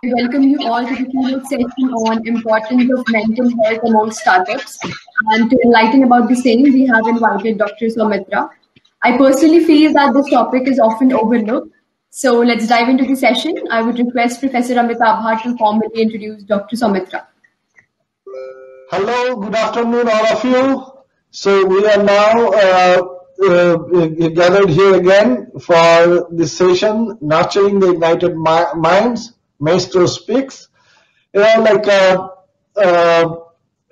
I welcome you all to the keynote session on importance of mental health among startups. And to enlighten about the same, we have invited Dr. Soumitra. I personally feel that this topic is often overlooked. So let's dive into the session. I would request Professor Amitabha to formally introduce Dr. Soumitra. Hello, good afternoon, all of you. So we are now gathered here again for this session, Nurturing the Ignited Minds. Maestro speaks. You know,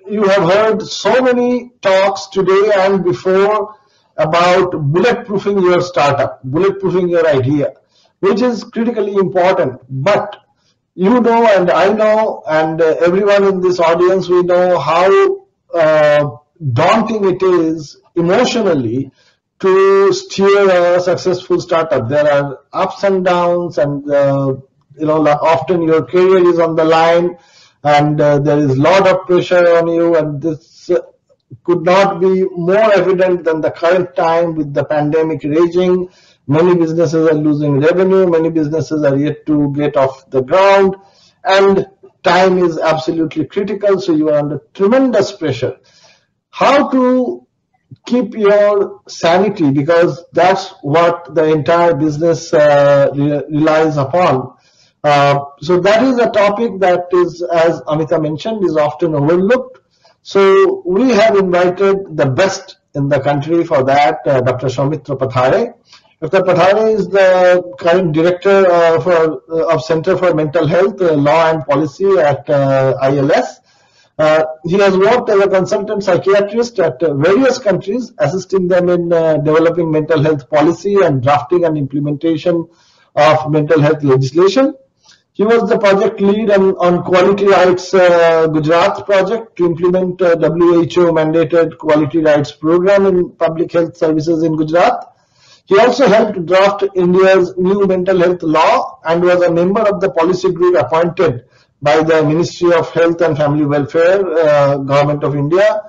you have heard so many talks today and before about bulletproofing your startup, bulletproofing your idea, which is critically important. But you know, and I know, and everyone in this audience, we know how daunting it is emotionally to steer a successful startup. There are ups and downs, and often your career is on the line, and there is a lot of pressure on you, and this could not be more evident than the current time with the pandemic raging. Many businesses are losing revenue, many businesses are yet to get off the ground, and time is absolutely critical, so you are under tremendous pressure. How to keep your sanity, because that's what the entire business relies upon. So that is a topic that is, as Amita mentioned, is often overlooked. So we have invited the best in the country for that, Dr. Soumitra Pathare. Dr. Pathare is the current director of Center for Mental Health, Law and Policy at ILS. He has worked as a consultant psychiatrist at various countries, assisting them in developing mental health policy and drafting and implementation of mental health legislation. He was the project lead on Quality Rights Gujarat project to implement WHO mandated Quality Rights program in public health services in Gujarat. He also helped draft India's new mental health law and was a member of the policy group appointed by the Ministry of Health and Family Welfare, Government of India,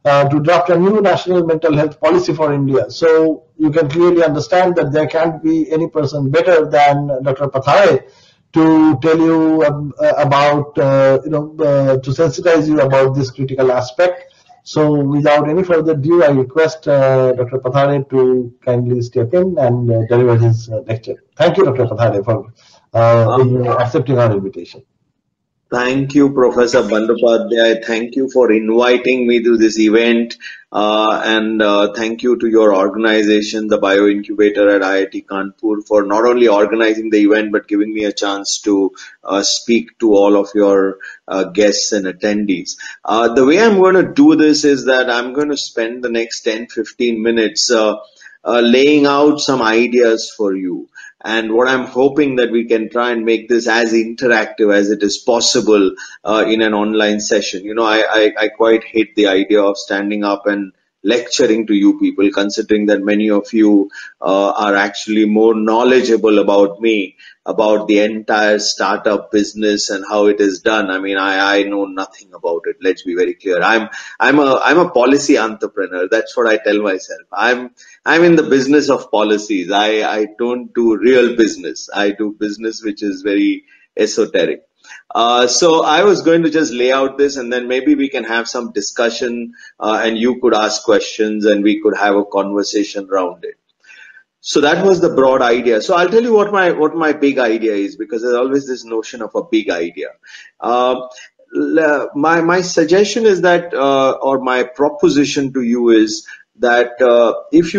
to draft a new national mental health policy for India. So you can clearly understand that there can't be any person better than Dr. Pathare to tell you about, to sensitize you about this critical aspect. So without any further ado, I request Dr. Pathare to kindly step in and deliver his lecture. Thank you, Dr. Pathare, for accepting our invitation. Thank you, Professor Bandyopadhyay. Thank you for inviting me to this event, and thank you to your organization, the Bio Incubator at IIT Kanpur, for not only organizing the event but giving me a chance to speak to all of your guests and attendees. The way I'm going to do this is that I'm going to spend the next 10-15 minutes laying out some ideas for you. And what I'm hoping that we can try and make this as interactive as it is possible in an online session. You know, I quite hate the idea of standing up and lecturing to you people, considering that many of you are actually more knowledgeable about me, about the entire startup business and how it is done. I mean, I know nothing about it. Let's be very clear. I'm a policy entrepreneur. That's what I tell myself. I'm in the business of policies. I don't do real business. I do business which is very esoteric. So I was going to just lay out this, and then maybe we can have some discussion, and you could ask questions and we could have a conversation around it. So that was the broad idea. So I'll tell you what my big idea is, because there's always this notion of a big idea. My suggestion is that, or my proposition to you is that if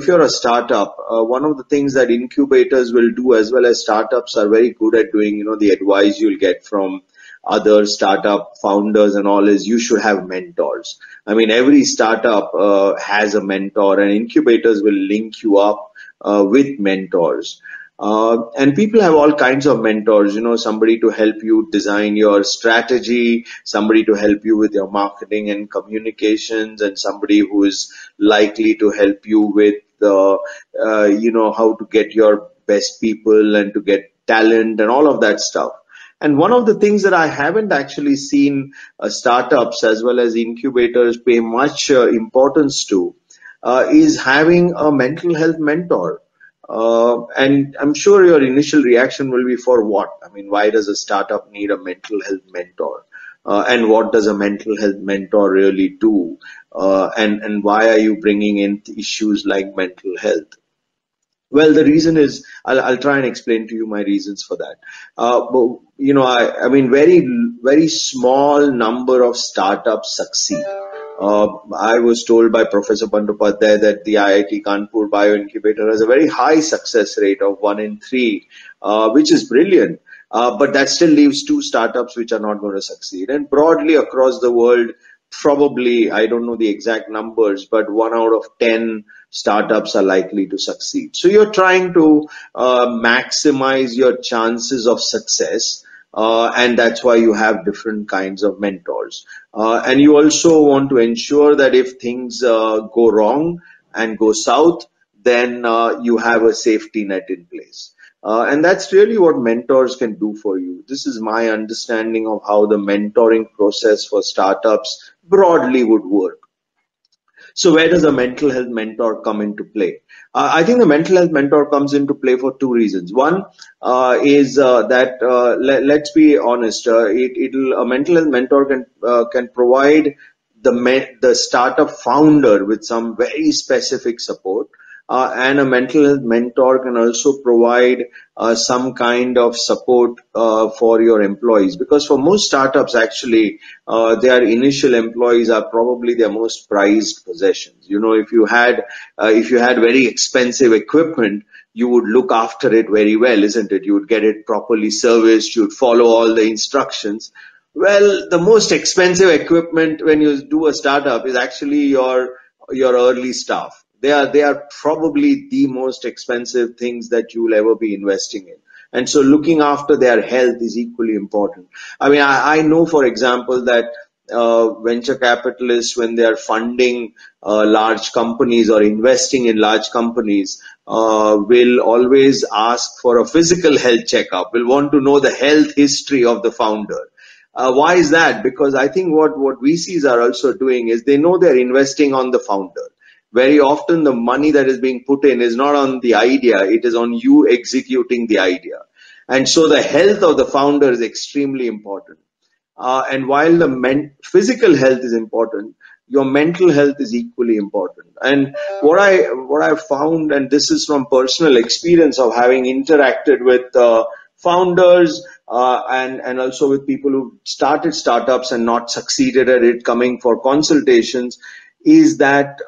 you're a startup, one of the things that incubators will do, as well as startups are very good at doing, you know, the advice you'll get from other startup founders and all, is you should have mentors. I mean, every startup has a mentor, and incubators will link you up with mentors. And people have all kinds of mentors, you know, somebody to help you design your strategy, somebody to help you with your marketing and communications, and somebody who is likely to help you with, how to get your best people and to get talent and all of that stuff. And one of the things that I haven't actually seen startups as well as incubators pay much importance to is having a mental health mentor. And I'm sure your initial reaction will be, for what? I mean, why does a startup need a mental health mentor? And what does a mental health mentor really do? And why are you bringing in issues like mental health? Well, the reason is, I'll try and explain to you my reasons for that. But, I mean, very small number of startups succeed. I was told by Professor Bandopadhyay that the IIT Kanpur bioincubator has a very high success rate of 1 in 3, which is brilliant. But that still leaves 2 startups which are not going to succeed. And broadly across the world, probably, I don't know the exact numbers, but 1 out of 10 startups are likely to succeed. So you're trying to maximize your chances of success. And that's why you have different kinds of mentors. And you also want to ensure that if things go wrong and go south, then you have a safety net in place. And that's really what mentors can do for you. This is my understanding of how the mentoring process for startups broadly would work. So where does a mental health mentor come into play? I think the mental health mentor comes into play for 2 reasons. One is that let's be honest, a mental health mentor can provide the startup founder with some very specific support. And a mental health mentor can also provide some kind of support for your employees, because for most startups, actually, their initial employees are probably their most prized possessions. If you had very expensive equipment, you would look after it very well, isn't it? You would get it properly serviced, you would follow all the instructions. Well, the most expensive equipment when you do a startup is actually your early staff. They are probably the most expensive things that you will ever be investing in. And so looking after their health is equally important. I mean, I know, for example, that venture capitalists, when they are funding large companies or investing in large companies, will always ask for a physical health checkup, will want to know the health history of the founder. Why is that? Because I think what VCs are also doing is they know they're investing on the founder. Very often the money that is being put in is not on the idea, it is on you executing the idea. And so the health of the founder is extremely important. And while the physical health is important, your mental health is equally important. And what I found, and this is from personal experience of having interacted with founders and also with people who started startups and not succeeded at it, coming for consultations, is that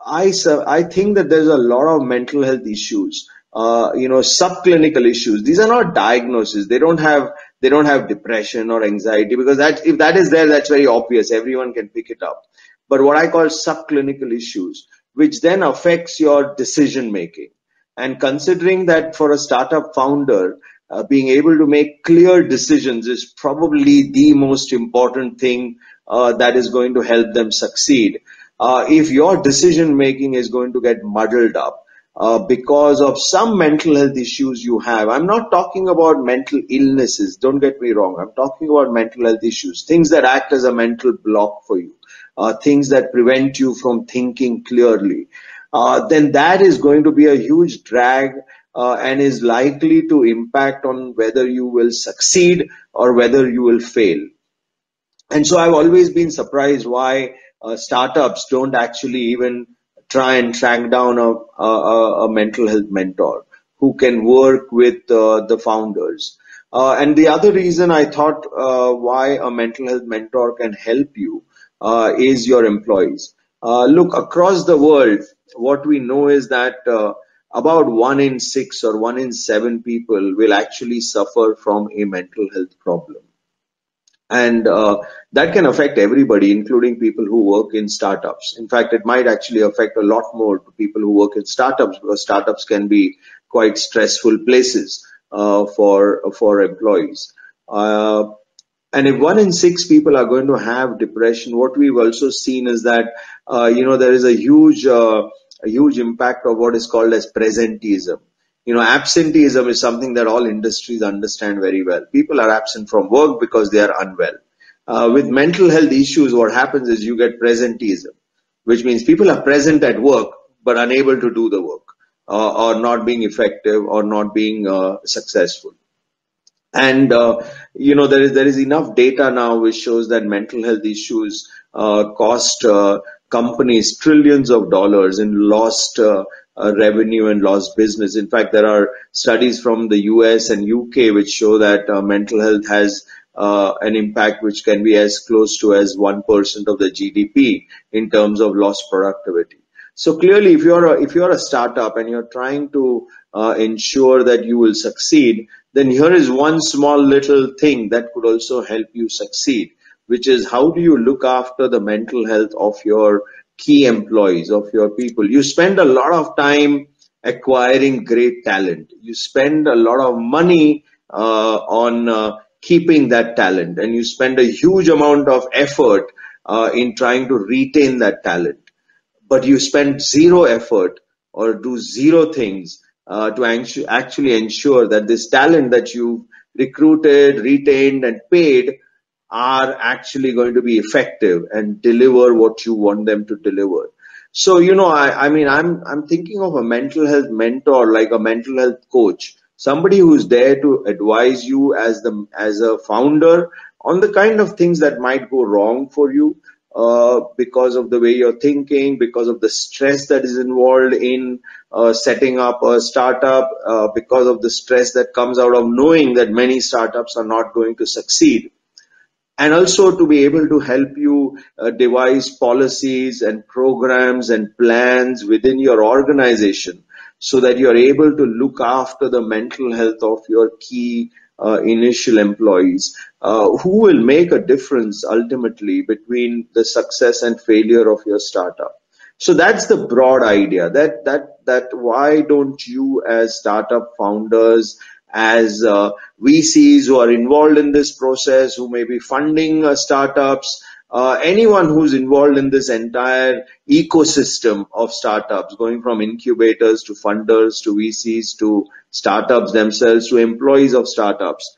I think that there's a lot of mental health issues, subclinical issues. These are not diagnoses. They don't have depression or anxiety, because if that is there, that's very obvious. Everyone can pick it up. But what I call subclinical issues, which then affects your decision making. And considering that for a startup founder, being able to make clear decisions is probably the most important thing that is going to help them succeed. If your decision making is going to get muddled up because of some mental health issues you have, I'm not talking about mental illnesses, don't get me wrong, I'm talking about mental health issues, things that act as a mental block for you, things that prevent you from thinking clearly, then that is going to be a huge drag and is likely to impact on whether you will succeed or whether you will fail. And so I've always been surprised why startups don't actually even try and track down a mental health mentor who can work with the founders. And the other reason I thought why a mental health mentor can help you is your employees. Look, across the world, what we know is that about 1 in 6 or 1 in 7 people will actually suffer from a mental health problem. And that can affect everybody, including people who work in startups. In fact, it might actually affect a lot more to people who work in startups, because startups can be quite stressful places for employees. And if 1 in 6 people are going to have depression, what we've also seen is that there is a huge impact of what is called as presenteeism. Absenteeism is something that all industries understand very well. People are absent from work because they are unwell. With mental health issues, what happens is you get presenteeism, which means people are present at work but unable to do the work. or not being effective or not being successful. And there is enough data now which shows that mental health issues cost companies trillions of dollars in lost revenue and lost business. In fact, there are studies from the US and UK which show that mental health has an impact which can be as close to as 1% of the GDP in terms of lost productivity. So clearly, if you're a startup and you're trying to ensure that you will succeed, then here is one small little thing that could also help you succeed, which is how do you look after the mental health of your key employees, of your people. You spend a lot of time acquiring great talent. You spend a lot of money on keeping that talent, and you spend a huge amount of effort in trying to retain that talent. But you spend zero effort or do zero things to actually ensure that this talent that you recruited, retained, and paid are actually going to be effective and deliver what you want them to deliver. So, I'm thinking of a mental health mentor, like a mental health coach, somebody who's there to advise you as a founder on the kind of things that might go wrong for you, because of the way you're thinking, because of the stress that is involved in setting up a startup, because of the stress that comes out of knowing that many startups are not going to succeed. And also to be able to help you devise policies and programs and plans within your organization so that you're able to look after the mental health of your key initial employees, who will make a difference ultimately between the success and failure of your startup. So that's the broad idea, that why don't you as startup founders, as VCs who are involved in this process, who may be funding startups, anyone who's involved in this entire ecosystem of startups, going from incubators to funders to VCs to startups themselves to employees of startups,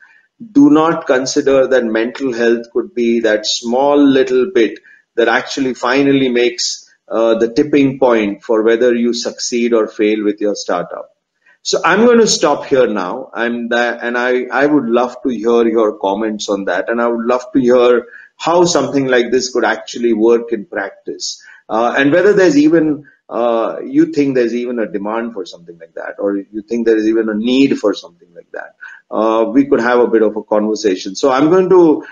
do not consider that mental health could be that small little bit that actually finally makes the tipping point for whether you succeed or fail with your startup. So I'm going to stop here now, and I would love to hear your comments on that, and I would love to hear how something like this could actually work in practice, and whether there's even you think there's even a demand for something like that, or you think there is even a need for something like that. We could have a bit of a conversation. So I'm going to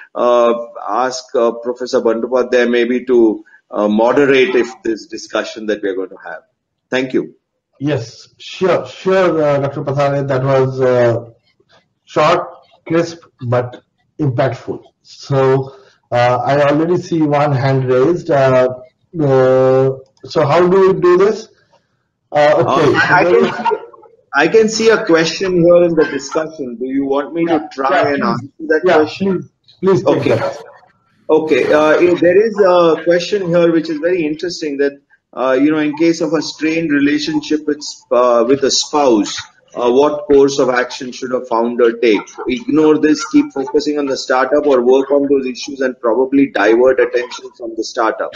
ask Professor Bandyopadhyay maybe to moderate this discussion that we're going to have. Thank you. Yes, sure, Dr. Pathare. That was short, crisp, but impactful. So I already see one hand raised. So how do we do this? Okay. I can see a question here in the discussion. Do you want me to try and answer that question? Please take Okay. that. Okay. There is a question here which is very interesting, that in case of a strained relationship with a spouse, what course of action should a founder take? Ignore this, keep focusing on the startup, or work on those issues and probably divert attention from the startup.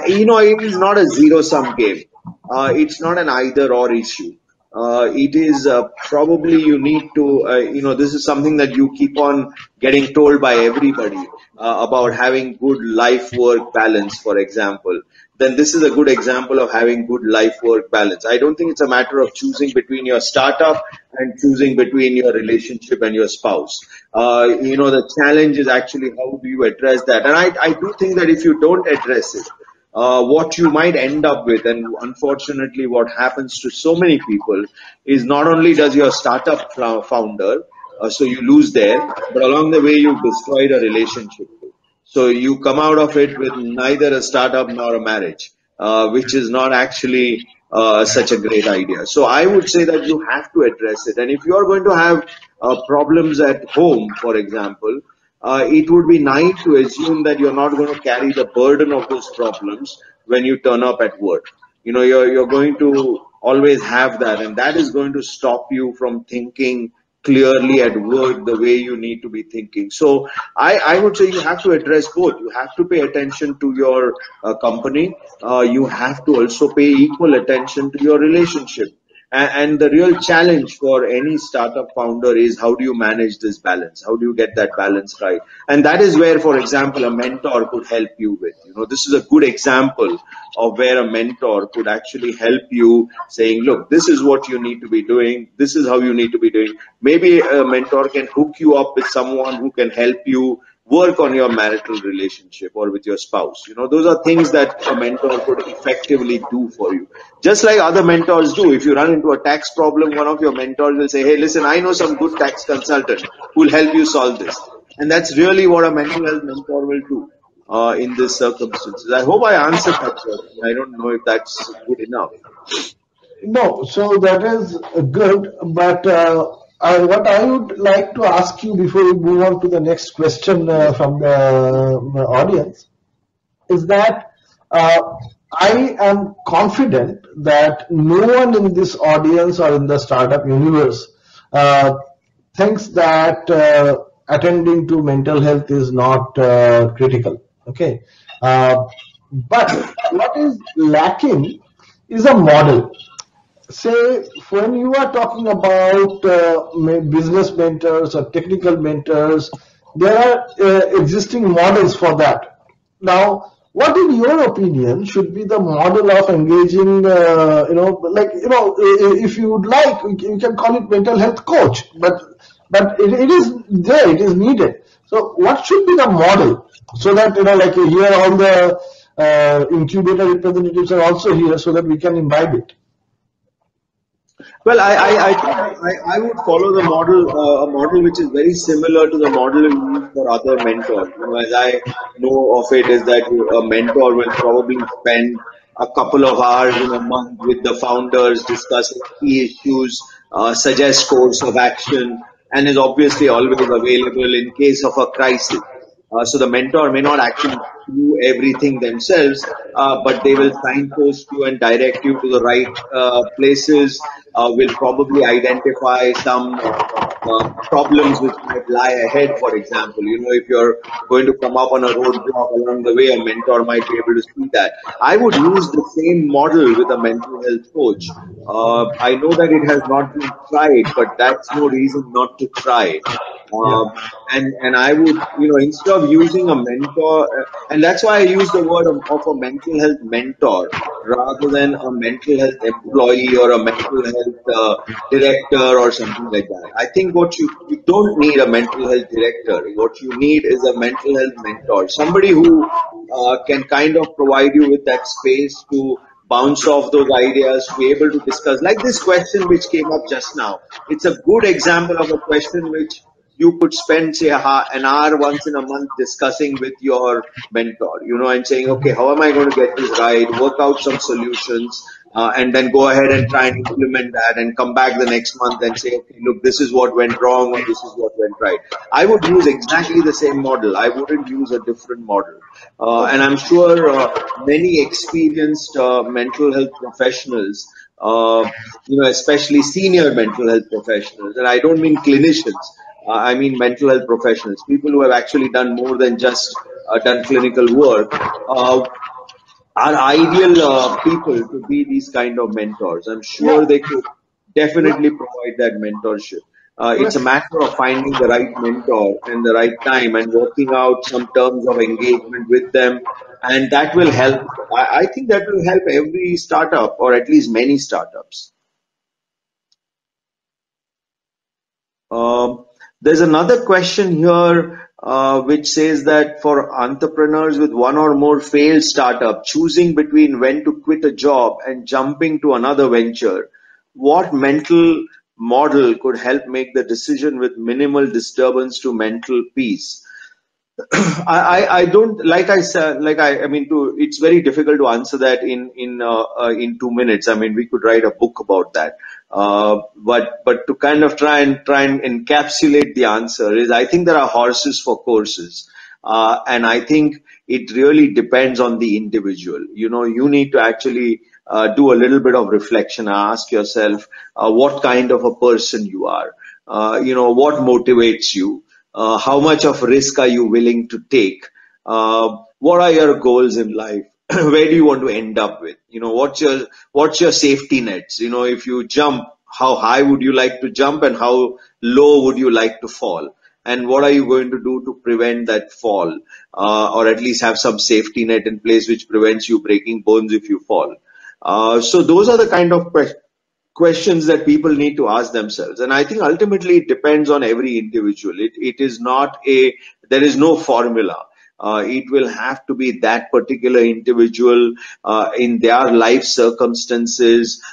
It is not a zero-sum game. It's not an either-or issue. It is probably you need to, this is something that you keep on getting told by everybody about having good life-work balance, for example. Then this is a good example of having good life-work balance. I don't think it's a matter of choosing between your startup and choosing between your relationship and your spouse. The challenge is actually how do you address that? And I do think that if you don't address it, what you might end up with, and unfortunately what happens to so many people, is not only does your startup founder, so you lose there, but along the way you've destroyed a relationship. So you come out of it with neither a startup nor a marriage, which is not actually such a great idea. So I would say that you have to address it. And if you are going to have problems at home, for example, it would be naive to assume that you're not going to carry the burden of those problems when you turn up at work. You're going to always have that, and that is going to stop you from thinking clearly at work the way you need to be thinking. So I would say you have to address both. You have to pay attention to your company. You have to also pay equal attention to your relationship. And the real challenge for any startup founder is, how do you manage this balance? How do you get that balance right? And that is where, for example, a mentor could help you with. This is a good example of where a mentor could actually help you, saying, look, this is what you need to be doing. This is how you need to be doing. Maybe a mentor can hook you up with someone who can help you work on your marital relationship or with your spouse. Those are things that a mentor could effectively do for you. Just like other mentors do. If you run into a tax problem, one of your mentors will say, hey, listen, I know some good tax consultant who will help you solve this. And that's really what a mental health mentor will do in these circumstances. I hope I answered that question. I don't know if that's good enough. No, so that is good, but what I would like to ask you before we move on to the next question from the audience is that I am confident that no one in this audience or in the startup universe thinks that attending to mental health is not critical. Okay, but what is lacking is a model. Say, when you are talking about business mentors or technical mentors, there are existing models for that. Now, what in your opinion should be the model of engaging, if you would like, you can call it mental health coach, but it is there, it is needed. So what should be the model so that, like here all the incubator representatives are also here so that we can imbibe it? Well, I think I would follow the model, a model which is very similar to the model we use for other mentors. As I know of it, is that a mentor will probably spend a couple of hours in a month with the founders discussing key issues, suggest course of action, and is obviously always available in case of a crisis. So the mentor may not actually do everything themselves, but they will signpost you and direct you to the right places, will probably identify some problems which might lie ahead, for example. If you're going to come up on a roadblock along the way, a mentor might be able to see that. I would use the same model with a mental health coach. I know that it has not been tried, but that's no reason not to try. And I would, instead of using a mentor, and that's why I use the word of a mental health mentor rather than a mental health employee or a mental health director or something like that. I think what you don't need a mental health director. What you need is a mental health mentor, somebody who can kind of provide you with that space to bounce off those ideas, to be able to discuss. Like this question which came up just now. It's a good example of a question which you could spend, say, an hour once in a month discussing with your mentor, and saying, okay, how am I going to get this right? Work out some solutions, and then go ahead and try and implement that and come back the next month and say, okay, look, this is what went wrong or this is what went right. I would use exactly the same model. I wouldn't use a different model. And I'm sure many experienced mental health professionals, especially senior mental health professionals, and I don't mean clinicians, I mean mental health professionals, people who have actually done more than just done clinical work, are ideal people to be these kind of mentors. I'm sure they could definitely provide that mentorship. It's a matter of finding the right mentor and the right time and working out some terms of engagement with them. And that will help. I think that will help every startup, or at least many startups. There's another question here which says that for entrepreneurs with one or more failed startup, choosing between when to quit a job and jumping to another venture, what mental model could help make the decision with minimal disturbance to mental peace? I don't, like I said, it's very difficult to answer that in 2 minutes. I mean, we could write a book about that. But to kind of try and encapsulate the answer is, I think there are horses for courses. And I think it really depends on the individual. You need to actually do a little bit of reflection. Ask yourself what kind of a person you are. What motivates you? How much of risk are you willing to take? What are your goals in life? where do you want to end up with? What's your safety nets? If you jump, how high would you like to jump and how low would you like to fall? And what are you going to do to prevent that fall? Or at least have some safety net in place which prevents you breaking bones if you fall. So those are the kind of questions that people need to ask themselves. And I think ultimately it depends on every individual. It is not there is no formula. It will have to be that particular individual in their life circumstances,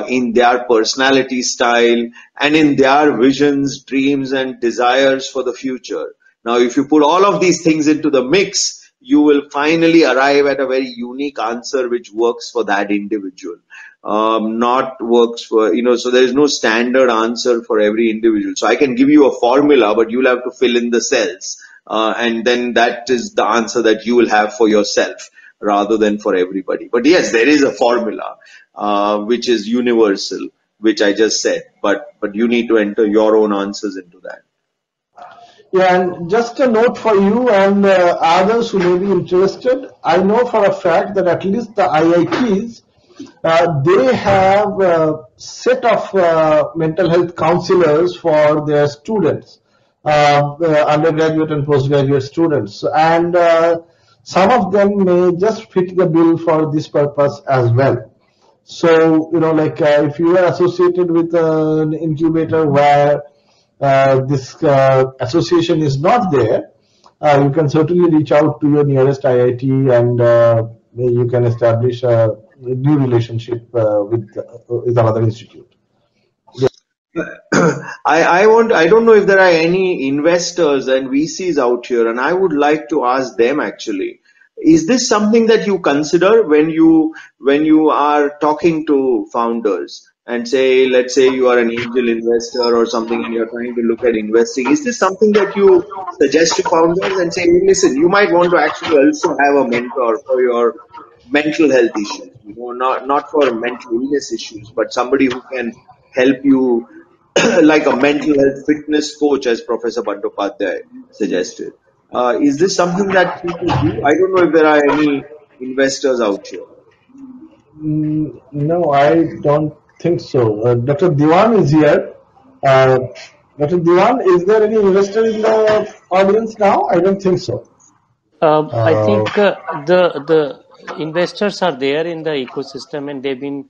in their personality style, and in their visions, dreams, and desires for the future. Now, if you put all of these things into the mix, you will finally arrive at a very unique answer which works for that individual. Not works for, so there is no standard answer for every individual. So I can give you a formula, but you'll have to fill in the cells. And then that is the answer that you will have for yourself rather than for everybody. But yes, there is a formula, which is universal, which I just said, but you need to enter your own answers into that. Yeah, and just a note for you and others who may be interested. I know for a fact that at least the IITs, they have a set of mental health counselors for their students, undergraduate and postgraduate students. And some of them may just fit the bill for this purpose as well. So, if you are associated with an incubator where this association is not there, you can certainly reach out to your nearest IIT and you can establish a new relationship with another institute. I don't know if there are any investors and VCs out here, and I would like to ask them actually. Is this something that you consider when you are talking to founders? And let's say you are an angel investor or something and you're trying to look at investing. Is this something that you suggest to founders and say, hey, listen, you might want to actually also have a mentor for your mental health issues, not for mental illness issues, but somebody who can help you like a mental health fitness coach, as Professor Bandyopadhyay suggested. Is this something that people do? I don't know if there are any investors out here. No, I don't think so. Dr. Diwan is here. Dr. Diwan, is there any investor in the audience now? I don't think so. I think the investors are there in the ecosystem, and they've been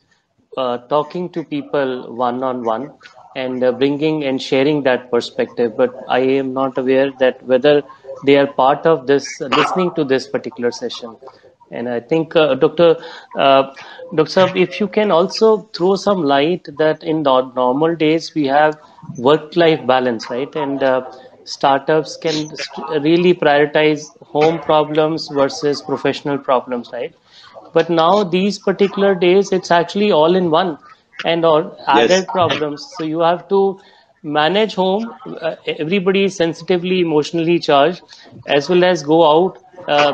talking to people one-on-one and bringing and sharing that perspective. But I am not aware that whether they are part of this, listening to this particular session. And I think, Dr. Saab, if you can also throw some light that in the normal days we have work-life balance, right? And startups can really prioritize home problems versus professional problems, right? But now these particular days, it's actually all in one and or added problems. So you have to manage home. Everybody is sensitively, emotionally charged, as well as go out,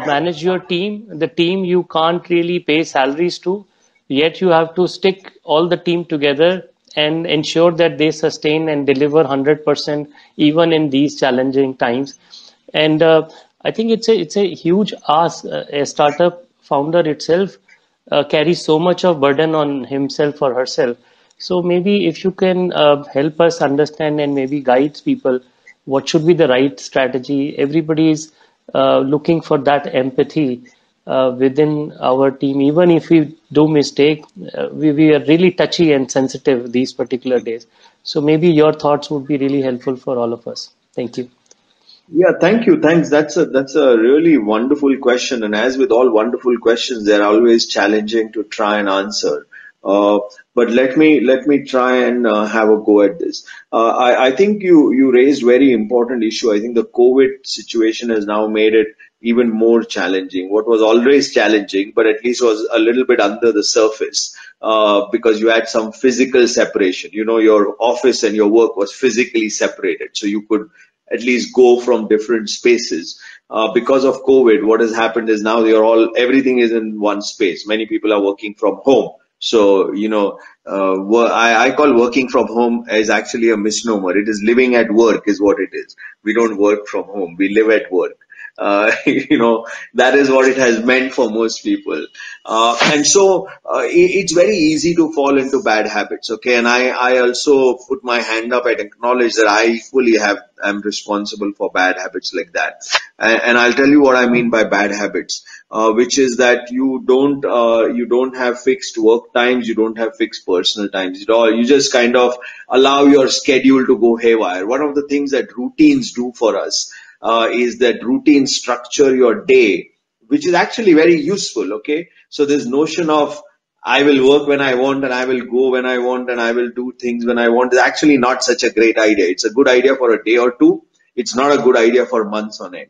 manage your team. The team you can't really pay salaries to, yet you have to stick all the team together and ensure that they sustain and deliver 100% even in these challenging times. And I think it's a huge ask. A startup founder itself carries so much of burden on himself or herself. So maybe if you can help us understand and maybe guide people, what should be the right strategy? Everybody is looking for that empathy within our team. Even if we do mistake, we are really touchy and sensitive these particular days. So maybe your thoughts would be really helpful for all of us. Thank you. Yeah, thank you. Thanks. That's a really wonderful question. And as with all wonderful questions, they're always challenging to try and answer. But let me try and have a go at this. I think you raised very important issue. I think the COVID situation has now made it even more challenging. What was always challenging, but at least was a little bit under the surface, because you had some physical separation. Your office and your work was physically separated, so you could at least go from different spaces. Because of COVID, what has happened is now everything is in one space. Many people are working from home. So, I call working from home as actually a misnomer. It is living at work is what it is. We don't work from home. We live at work. That is what it has meant for most people. And so it's very easy to fall into bad habits. Okay. And I also put my hand up and acknowledge that I equally am responsible for bad habits like that. And I'll tell you what I mean by bad habits, which is that you don't have fixed work times, you don't have fixed personal times at all. You just kind of allow your schedule to go haywire. One of the things that routines do for us is that routines structure your day, which is actually very useful. Okay, so this notion of I will work when I want and I will go when I want and I will do things when I want is actually not such a great idea. It's a good idea for a day or two. It's not a good idea for months on end.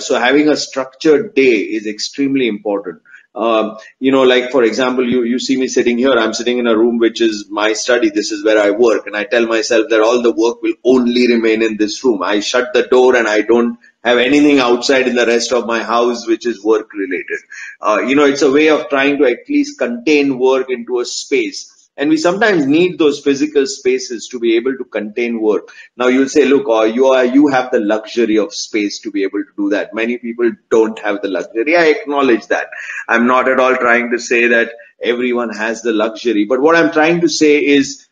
So having a structured day is extremely important. Like for example, you see me sitting here, I'm sitting in a room which is my study. This is where I work, and I tell myself that all the work will only remain in this room. I shut the door and I don't have anything outside in the rest of my house which is work related. It's a way of trying to at least contain work into a space. And we sometimes need those physical spaces to be able to contain work. Now you'll say, look, you have the luxury of space to be able to do that. Many people don't have the luxury. I acknowledge that. I'm not at all trying to say that everyone has the luxury. But what I'm trying to say is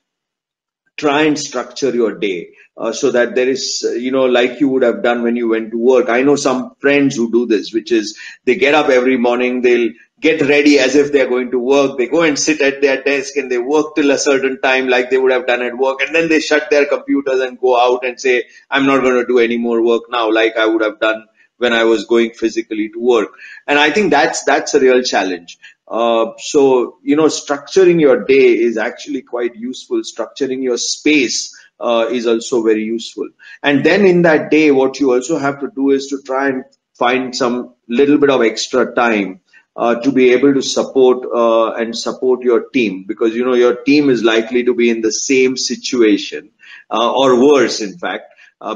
try and structure your day. So that there is, like you would have done when you went to work. I know some friends who do this, which is they get up every morning, they'll get ready as if they're going to work. They go and sit at their desk and they work till a certain time like they would have done at work. And then they shut their computers and go out and say, I'm not going to do any more work now like I would have done when I was going physically to work. And I think that's a real challenge. So structuring your day is actually quite useful. Structuring your space is also very useful. And then in that day, what you also have to do is to try and find some little bit of extra time to be able to support your team, because your team is likely to be in the same situation or worse, in fact.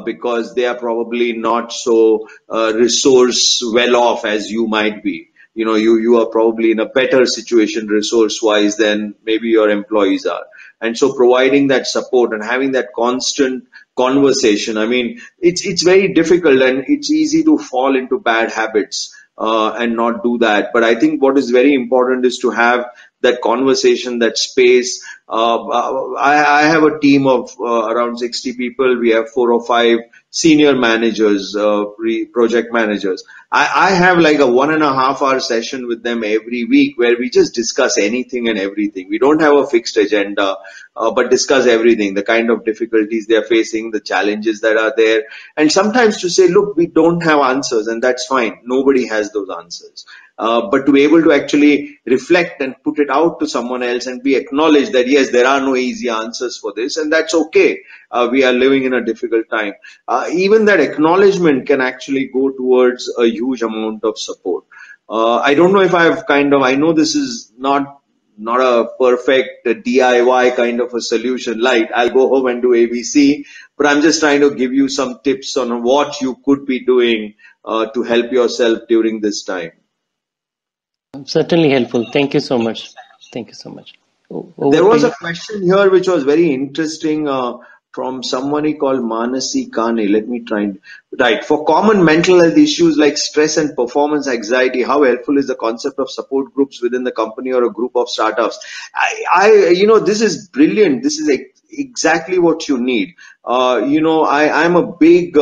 Because they are probably not so resource well off as you might be. You are probably in a better situation resource wise than maybe your employees are. And so providing that support and having that constant conversation, I mean, it's very difficult and it's easy to fall into bad habits and not do that. But I think what is very important is to have that conversation, that space. I have a team of around 60 people. We have 4 or 5 senior managers, project managers. I have like a 1.5 hour session with them every week where we just discuss anything and everything. We don't have a fixed agenda, but discuss everything, the kind of difficulties they're facing, the challenges that are there. And sometimes to say, look, we don't have answers, and that's fine. Nobody has those answers. But to be able to actually reflect and put it out to someone else and be acknowledged that yes, there are no easy answers for this, and that's okay. We are living in a difficult time. Even that acknowledgement can actually go towards a huge amount of support. I don't know if I know this is not a perfect DIY kind of a solution, like I'll go home and do ABC, but I'm just trying to give you some tips on what you could be doing to help yourself during this time. Certainly helpful. Thank you so much. Thank you so much. There was a question here which was very interesting from somebody called Manasi Kane. Let me try and right. For common mental health issues like stress and performance anxiety, how helpful is the concept of support groups within the company or a group of startups? This is brilliant. This is exactly what you need. I'm a big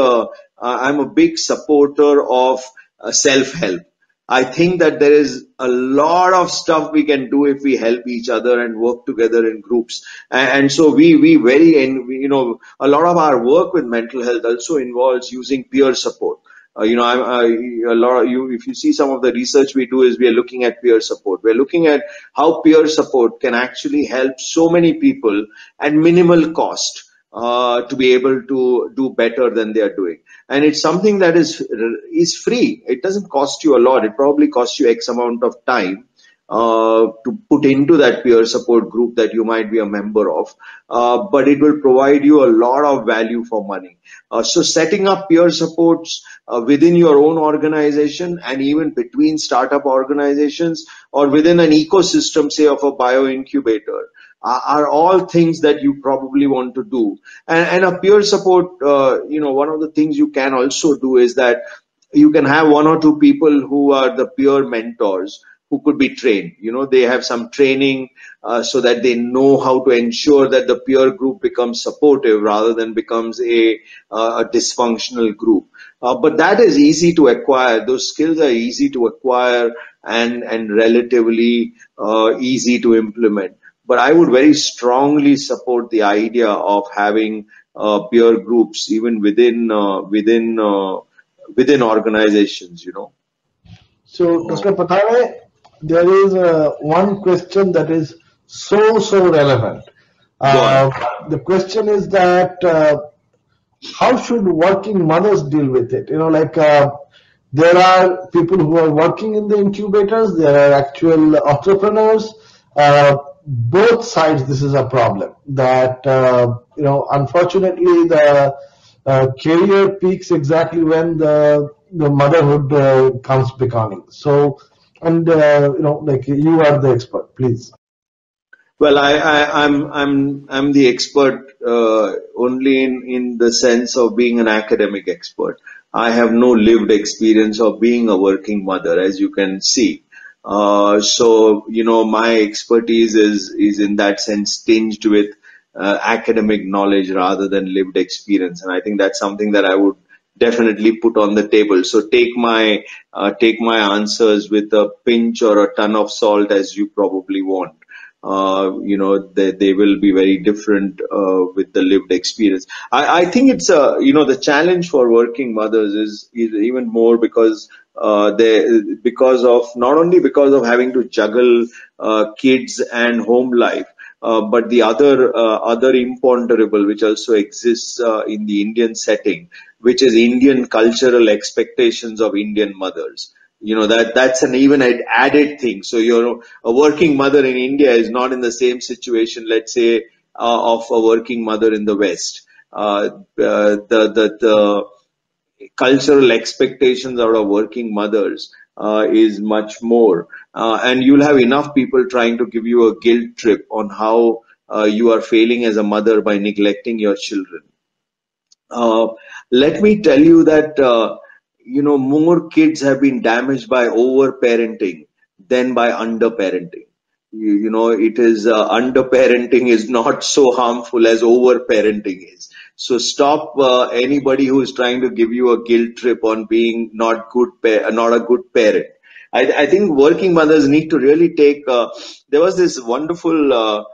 supporter of self-help. I think that there is a lot of stuff we can do if we help each other and work together in groups. And so a lot of our work with mental health also involves using peer support. If you see some of the research we do is we are looking at peer support. We're looking at how peer support can actually help so many people at minimal cost. To be able to do better than they are doing. And it's something that is free. It doesn't cost you a lot. It probably costs you X amount of time to put into that peer support group that you might be a member of. But it will provide you a lot of value for money. So setting up peer supports within your own organization and even between startup organizations or within an ecosystem, say, of a bio incubator, are all things that you probably want to do. And a peer support, one of the things you can also do is that you can have one or two people who are the peer mentors who could be trained. They have some training so that they know how to ensure that the peer group becomes supportive rather than becomes a dysfunctional group. But that is easy to acquire. Those skills are easy to acquire and relatively easy to implement. But I would very strongly support the idea of having peer groups even within organizations. So, Dr. Pathare, there is one question that is so relevant. Go on. The question is that how should working mothers deal with it? There are people who are working in the incubators, there are actual entrepreneurs. Both sides, this is a problem. That unfortunately, the career peaks exactly when the motherhood comes becoming. So, and you are the expert, please. Well, I'm the expert only in the sense of being an academic expert. I have no lived experience of being a working mother, as you can see. So my expertise is in that sense tinged with academic knowledge rather than lived experience, and I think that's something that I would definitely put on the table. So take my answers with a pinch or a ton of salt, as you probably want. They will be very different with the lived experience. I think it's the challenge for working mothers is even more because not only because of having to juggle kids and home life, but the other imponderable which also exists in the Indian setting, which is Indian cultural expectations of Indian mothers. That's an even added thing. So a working mother in India is not in the same situation, let's say, of a working mother in the West. The cultural expectations out of working mothers is much more, and you'll have enough people trying to give you a guilt trip on how you are failing as a mother by neglecting your children. Let me tell you that more kids have been damaged by over parenting than by under parenting. It is under parenting is not so harmful as over parenting is. So stop anybody who is trying to give you a guilt trip on being not a good parent. I think working mothers need to really take. There was this wonderful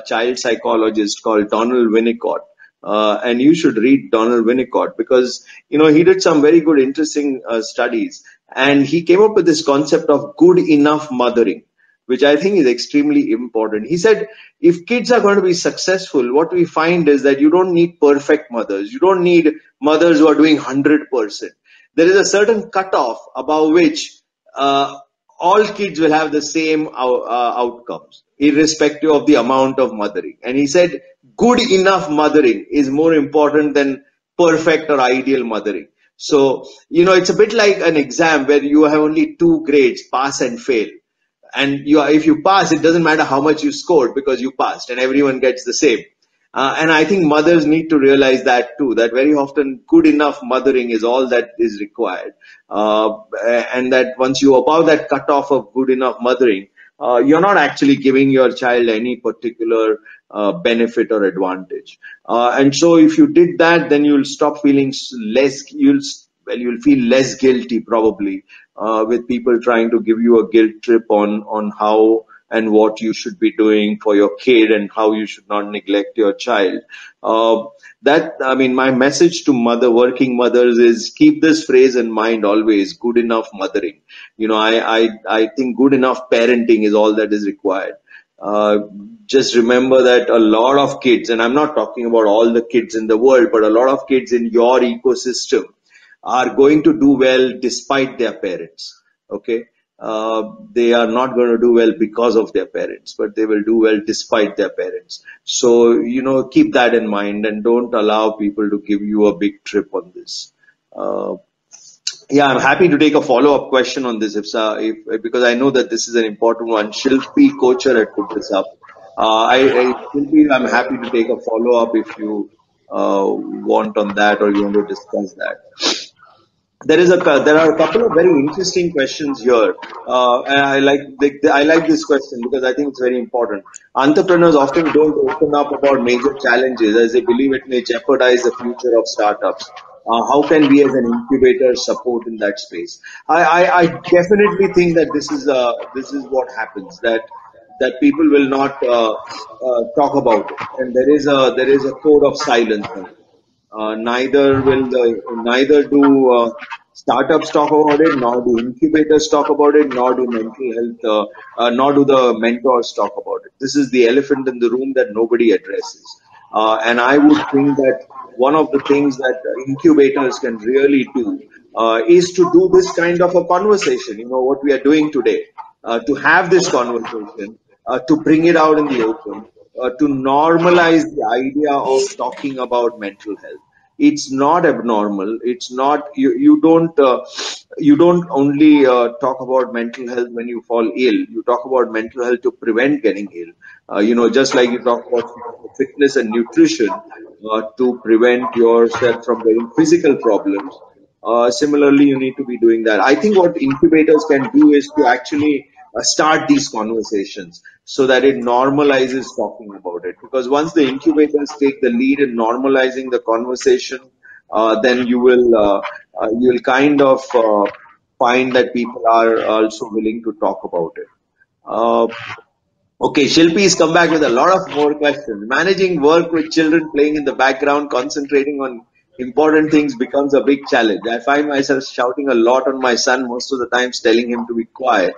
child psychologist called Donald Winnicott. And you should read Donald Winnicott because, he did some very good, interesting studies. And he came up with this concept of good enough mothering, which I think is extremely important. He said, if kids are going to be successful, what we find is that you don't need perfect mothers. You don't need mothers who are doing 100%. There is a certain cutoff above which all kids will have the same outcomes, irrespective of the amount of mothering. And he said, good enough mothering is more important than perfect or ideal mothering. So, it's a bit like an exam where you have only 2 grades, pass and fail. And if you pass, it doesn't matter how much you scored because you passed and everyone gets the same. And I think mothers need to realize that too, that very often good enough mothering is all that is required. And that once you above that cutoff of good enough mothering, you're not actually giving your child any particular benefit or advantage. And so if you did that, then you'll stop feeling you'll feel less guilty probably with people trying to give you a guilt trip on how and what you should be doing for your kid and how you should not neglect your child. My message to working mothers is keep this phrase in mind always, good enough mothering. I think good enough parenting is all that is required. Just remember that a lot of kids, and I'm not talking about all the kids in the world, but a lot of kids in your ecosystem are going to do well despite their parents. Okay. They are not going to do well because of their parents, but they will do well despite their parents. So, keep that in mind and don't allow people to give you a big trip on this. I'm happy to take a follow-up question on this because I know that this is an important one. Shilpi Kocher had put this up. Shilpi, I'm happy to take a follow-up if you want on that or you want to discuss that. there are a couple of very interesting questions here, and I like this question because I think it's very important. Entrepreneurs often don't open up about major challenges as they believe it may jeopardize the future of startups. How can we as an incubator support in that space? I definitely think that this is what happens, that people will not talk about it, and there is a code of silence. Neither do startups talk about it, nor do incubators talk about it, nor do mental health, nor do the mentors talk about it. This is the elephant in the room that nobody addresses. And I would think that one of the things that incubators can really do is to do this kind of a conversation. You know what we are doing today, to have this conversation, to bring it out in the open, to normalize the idea of talking about mental health. It's not abnormal. It's not you don't only talk about mental health when you fall ill. You talk about mental health to prevent getting ill. Just like you talk about fitness and nutrition to prevent yourself from getting physical problems. Similarly, you need to be doing that. I think what incubators can do is to actually start these conversations so that it normalizes talking about it. Because once the incubators take the lead in normalizing the conversation, then you will kind of find that people are also willing to talk about it. Okay, Shilpi's come back with a lot of more questions. Managing work with children playing in the background, concentrating on important things becomes a big challenge. I find myself shouting a lot on my son most of the times, telling him to be quiet.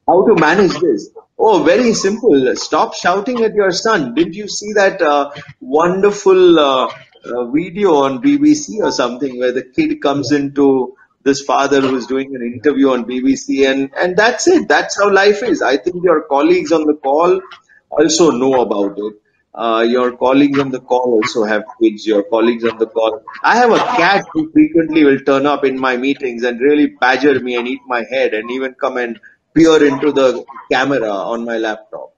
How to manage this? Oh, very simple. Stop shouting at your son. Did you see that wonderful video on BBC or something where the kid comes into this father who's doing an interview on BBC, and that's it. That's how life is. I think your colleagues on the call also know about it. Your colleagues on the call also have kids. Your colleagues on the call. I have a cat who frequently will turn up in my meetings and really badger me and eat my head and even come and peer into the camera on my laptop.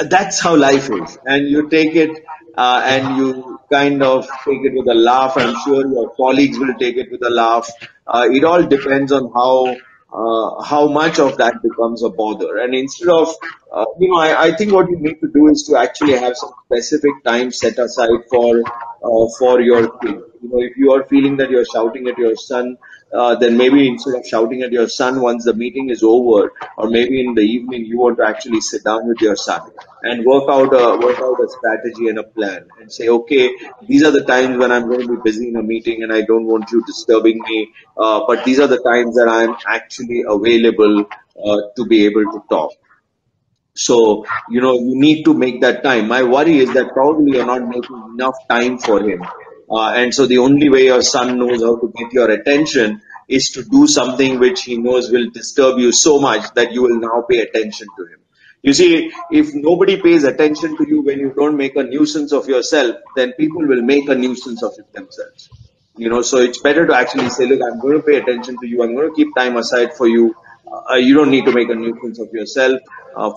That's how life is. And you take it and you kind of take it with a laugh. I'm sure your colleagues will take it with a laugh. It all depends on how much of that becomes a bother. And instead of, I think what you need to do is to actually have some specific time set aside for your kid. If you are feeling that you're shouting at your son, then maybe instead of shouting at your son once the meeting is over, or maybe in the evening, you want to actually sit down with your son and work out a strategy and a plan and say, okay, these are the times when I'm going to be busy in a meeting and I don't want you disturbing me, but these are the times that I'm actually available to be able to talk. So, you need to make that time. My worry is that probably you're not making enough time for him. And so the only way your son knows how to get your attention is to do something which he knows will disturb you so much that you will now pay attention to him. You see, if nobody pays attention to you when you don't make a nuisance of yourself, then people will make a nuisance of themselves. So it's better to actually say, look, I'm going to pay attention to you. I'm going to keep time aside for you. You don't need to make a nuisance of yourself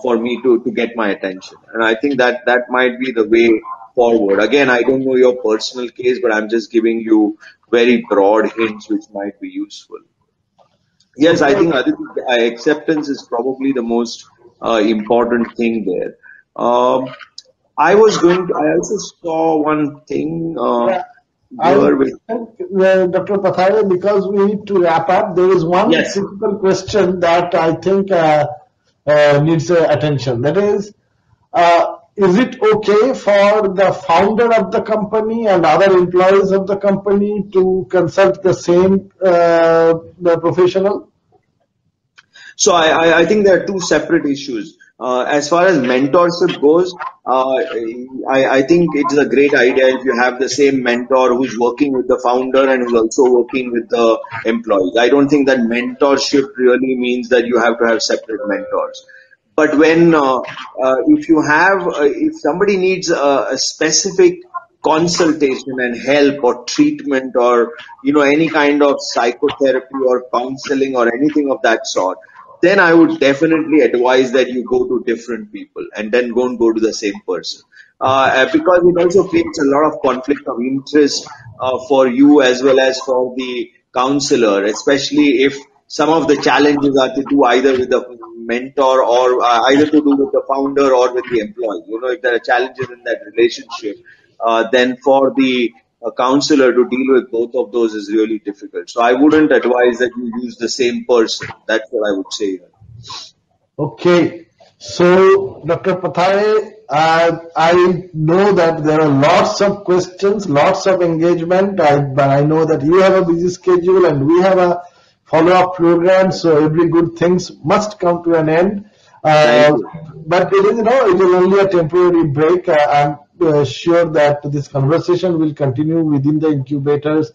for me to get my attention. And I think that might be the way forward. Again, I don't know your personal case, but I'm just giving you very broad hints which might be useful. Yes, I think acceptance is probably the most important thing there. I also saw one thing. Dr. Pathare, because we need to wrap up, there is one critical question that I think needs attention. That is it okay for the founder of the company and other employees of the company to consult the same the professional? So I think there are two separate issues. As far as mentorship goes, I think it's a great idea if you have the same mentor who's working with the founder and who's also working with the employees. I don't think that mentorship really means that you have to have separate mentors. But when, if somebody needs a specific consultation and help or treatment or, any kind of psychotherapy or counseling or anything of that sort, then I would definitely advise that you go to different people and then don't go to the same person. Because it also creates a lot of conflict of interest for you as well as for the counselor, especially if some of the challenges are to do either with the mentor or either to do with the founder or with the employee. If there are challenges in that relationship, then for the counselor to deal with both of those is really difficult. So I wouldn't advise that you use the same person. That's what I would say. Okay. So, Dr. Pathare, I know that there are lots of questions, lots of engagement, but I know that you have a busy schedule and we have a follow-up program, so every good things must come to an end. But it is, it is only a temporary break. I'm sure that this conversation will continue within the incubators.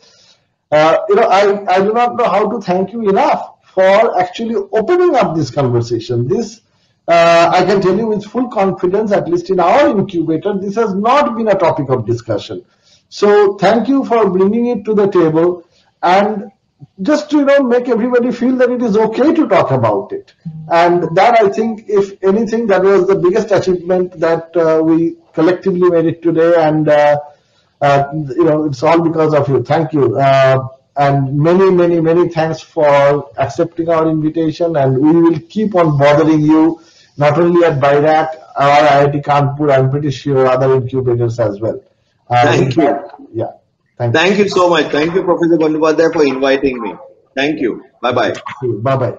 I do not know how to thank you enough for actually opening up this conversation. This, I can tell you with full confidence, at least in our incubator, this has not been a topic of discussion. So thank you for bringing it to the table and just to, make everybody feel that it is okay to talk about it. And that, I think, if anything, that was the biggest achievement that we collectively made it today. And, it's all because of you. Thank you. And many, many, many thanks for accepting our invitation. And we will keep on bothering you, not only at BiRAC or IIT Kanpur, I'm pretty sure other incubators as well. Thank you. Yeah. Thank you so much. Thank you, Professor Bandyopadhyay, for inviting me. Thank you. Bye-bye. Bye-bye.